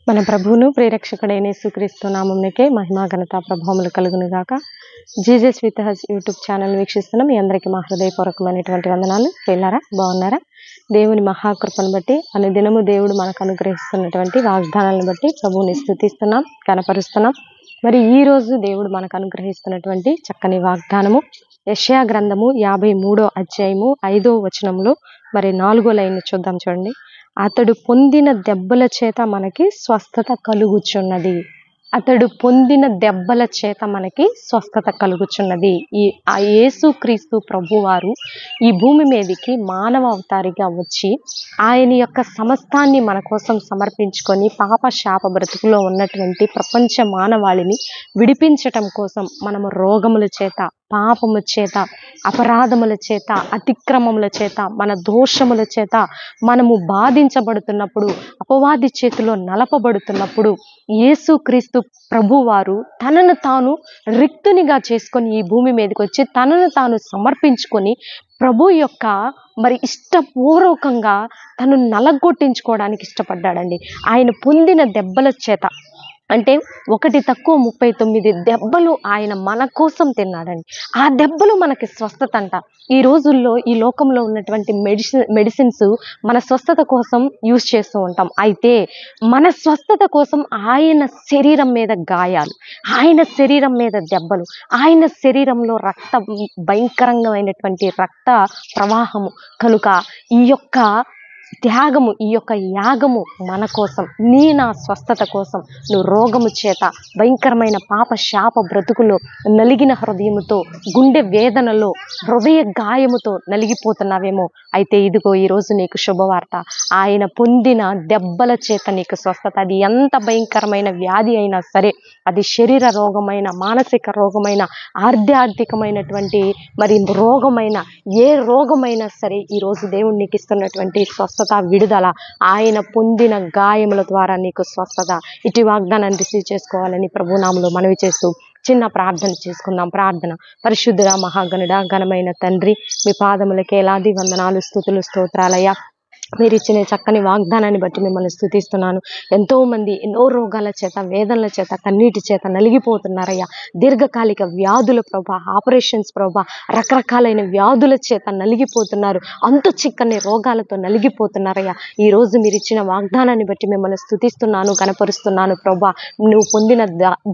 మన ప్రభువును ప్రేరక్షకుడైన యేసుక్రీస్తు నామమునకే మహిమ ఘనత ప్రభావములు కలుగును గాక. Jesus with has YouTube channel వీక్షిస్తున్న మీ అందరికీ మా హృదయపూర్వకమైనటువంటి వందనాలు. ప్రియులారా, బాగున్నారా? దేవుని మహాకృపను బట్టి అనుదినము దేవుడు మనకు అనుగ్రహిస్తున్నటువంటి వాగ్దానాలను బట్టి ప్రభువుని స్తుతిస్తున్నాం, కనపరుస్తున్నాం. మరి ఈ రోజు దేవుడు మనకు అనుగ్రహిస్తున్నటువంటి చక్కని వాగ్దానము యెషయా గ్రంథము 53వ అధ్యాయము 5వ వచనంలో మరి 4వ లైన్ చూద్దాం. చూడండి. అతడు పొందిన దెబ్బల చేత మనకి స్వస్థత కలుగుచున్నది. అతడు పొందిన దెబ్బల చేత మనకి స్వస్థత కలుగుచున్నది. ఆ యేసుక్రీస్తు ప్రభువారు ఈ భూమి మీదకి మానవ అవతారిగా వచ్చి ఆయన యొక్క సమస్తాన్ని మన కోసం సమర్పించుకొని పాప శాప బ్రతుకులో ఉన్నటువంటి ప్రపంచ మానవాళిని విడిపించటం కోసం మనము రోగముల చేత, పాపముల చేత, అపరాధముల చేత, అతిక్రమముల చేత, మన దోషముల చేత మనము బాధించబడుతున్నప్పుడు, అపవాది చేతిలో నలపబడుతున్నప్పుడు యేసుక్రీస్తు ప్రభువారు తనను తాను రిక్తునిగా చేసుకొని ఈ భూమి మీదకి వచ్చి తనను తాను సమర్పించుకొని ప్రభు యొక్క మరి ఇష్టపూర్వకంగా తను నలగొట్టించుకోవడానికి ఇష్టపడ్డాడండి. ఆయన పొందిన దెబ్బల చేత, అంటే 1 తక్కువ 39 దెబ్బలు ఆయన మన కోసం తిన్నాడండి. ఆ దెబ్బలు మనకి స్వస్థత అంట. ఈ రోజుల్లో ఈ లోకంలో ఉన్నటువంటి మెడిసిన్స్ మన స్వస్థత కోసం యూజ్ చేస్తూ ఉంటాం. అయితే మన స్వస్థత కోసం ఆయన శరీరం మీద గాయాలు, ఆయన శరీరం మీద దెబ్బలు, ఆయన శరీరంలో భయంకరంగామైనటువంటి రక్త ప్రవాహము కనుక ఈ యొక్క త్యాగము, ఈ యొక్క యాగము మన కోసం, నా స్వస్థత కోసం. నువ్వు రోగము చేత, భయంకరమైన పాప శాప బ్రతుకులో, నలిగిన హృదయముతో, గుండె వేదనలో, హృదయ గాయముతో నలిగిపోతున్నావేమో. అయితే ఇదిగో ఈరోజు నీకు శుభవార్త. ఆయన పొందిన దెబ్బల చేత నీకు స్వస్థత. అది ఎంత భయంకరమైన వ్యాధి అయినా సరే, అది శరీర రోగమైన, మానసిక రోగమైన, ఆధ్యాత్మికమైనటువంటి మరి రోగమైన, ఏ రోగమైనా సరే ఈరోజు దేవుడు నీకు ఇస్తున్నటువంటి స్వస్థత, విడుదల ఆయన పొందిన గాయముల ద్వారా నీకు స్వస్థత. ఇటు వాగ్దానాన్ని రిసీవ్ చేసుకోవాలని ప్రభునామములో మనవి చేస్తూ చిన్న ప్రార్థన చేసుకుందాం. ప్రార్థన. పరిశుద్ధుడా, మహాగణుడా, ఘనమైన తండ్రి, మీ పాదములకి ఎలాది వందనాలు, స్తుతులు, స్తోత్రాలయ్యా. మీరు ఇచ్చిన చక్కని వాగ్దానాన్ని బట్టి మిమ్మల్ని స్తుతిస్తున్నాను. ఎంతో మంది ఎన్నో రోగాల చేత, వేదనల చేత, కన్నీటి చేత నలిగిపోతున్నారయ్యా. దీర్ఘకాలిక వ్యాధుల ప్రభా, ఆపరేషన్స్ ప్రభా, రకరకాలైన వ్యాధుల చేత నలిగిపోతున్నారు. అంతు చిక్కని రోగాలతో నలిగిపోతున్నారయ్యా. ఈ రోజు మీరు ఇచ్చిన వాగ్దానాన్ని బట్టి మిమ్మల్ని స్తుతిస్తున్నాను, కనపరుస్తున్నాను ప్రభా. నువ్వు పొందిన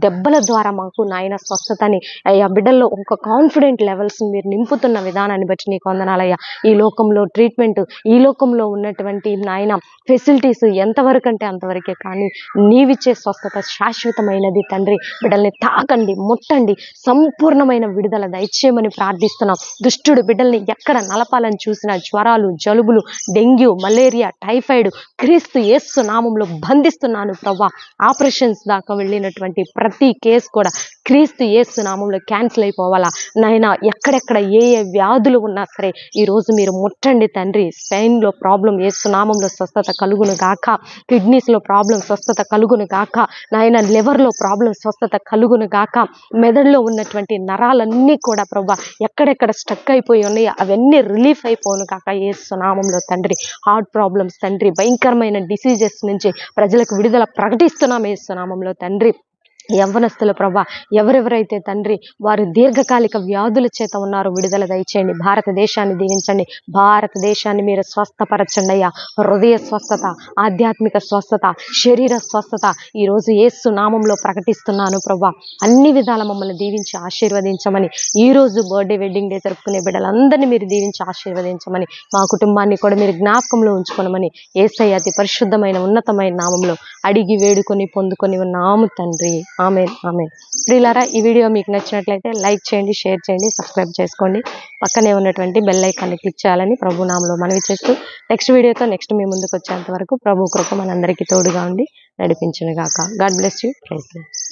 దెబ్బల ద్వారా మాకు నాయన స్వస్థతని అయ్యా, బిడ్డల్లో ఒక కాన్ఫిడెంట్ లెవెల్స్ మీరు నింపుతున్న విధానాన్ని బట్టి నీకు వందనాలయ్యా. ఈ లోకంలో ట్రీట్మెంట్, ఈ లోకంలో ఉన్నటువంటి నాయన ఫెసిలిటీస్ ఎంతవరకు అంటే అంతవరకే, కానీ నీవిచ్చే స్వస్థత శాశ్వతమైనది తండ్రి. బిడ్డల్ని తాకండి, ముట్టండి, సంపూర్ణమైన విడుదల దయచేయమని ప్రార్థిస్తున్నాం. దుష్టుడు బిడ్డల్ని ఎక్కడ నలపాలని చూసినా జ్వరాలు, జలుబులు, డెంగ్యూ, మలేరియా, టైఫాయిడ్ క్రీస్తు యేసు నామంలో బంధిస్తున్నాను ప్రభా. ఆపరేషన్స్ దాకా వెళ్ళినటువంటి ప్రతి కేసు కూడా క్రీస్తు యేసు నామంలో క్యాన్సిల్ అయిపోవాలా నాయన. ఎక్కడెక్కడ ఏ వ్యాధులు ఉన్నా సరే ఈరోజు మీరు ముట్టండి తండ్రి. స్పెయిన్లో ప్రాబ్లం యేసు నామంలో స్వస్థత కలుగును గాక. కిడ్నీస్లో ప్రాబ్లం స్వస్థత కలుగును గాక నాయన. లివర్లో ప్రాబ్లం స్వస్థత కలుగును గాక. మెదడులో ఉన్నటువంటి నరాలన్నీ కూడా ప్రభా ఎక్కడెక్కడ స్టక్ అయిపోయి ఉన్నాయో అవన్నీ రిలీఫ్ అయిపోను కాక యేసు నామంలో తండ్రి. హార్ట్ ప్రాబ్లమ్స్ తండ్రి, భయంకరమైన డిసీజెస్ నుంచి ప్రజలకు విడుదల ప్రకటిస్తున్నాం యేసు నామంలో తండ్రి. యవ్వనస్తుల ప్రభా, ఎవరెవరైతే తండ్రి వారు దీర్ఘకాలిక వ్యాధుల చేత ఉన్నారో విడుదల దయచేయండి. భారతదేశాన్ని దీవించండి. భారతదేశాన్ని మీరు స్వస్థపరచండి అయ్యా. హృదయ స్వస్థత, ఆధ్యాత్మిక స్వస్థత, శరీర స్వస్థత ఈరోజు యేసు నామంలో ప్రకటిస్తున్నాను ప్రభా. అన్ని విధాల మమ్మల్ని దీవించి ఆశీర్వదించమని, ఈరోజు బర్త్డే, వెడ్డింగ్ డే జరుపుకునే బిడ్డలందరినీ మీరు దీవించి ఆశీర్వదించమని, మా కుటుంబాన్ని కూడా మీరు జ్ఞాపకంలో ఉంచుకోనమని యేసయ్య అతి పరిశుద్ధమైన ఉన్నతమైన నామంలో అడిగి వేడుకొని పొందుకొని ఉన్నాము తండ్రి. ఆమేన్, ఆమేన్. ప్రియులారా, ఈ వీడియో మీకు నచ్చినట్లయితే లైక్ చేయండి, షేర్ చేయండి, సబ్స్క్రైబ్ చేసుకోండి. పక్కనే ఉన్నటువంటి బెల్ ఐకాన్ని క్లిక్ చేయాలని ప్రభు నామములో మనవి చేస్తూ నెక్స్ట్ వీడియోతో నెక్స్ట్ మీ ముందుకు వచ్చేంత వరకు ప్రభు కృప మనందరికీ తోడుగా ఉండి నడిపించును గాక. God bless you. Praise lord.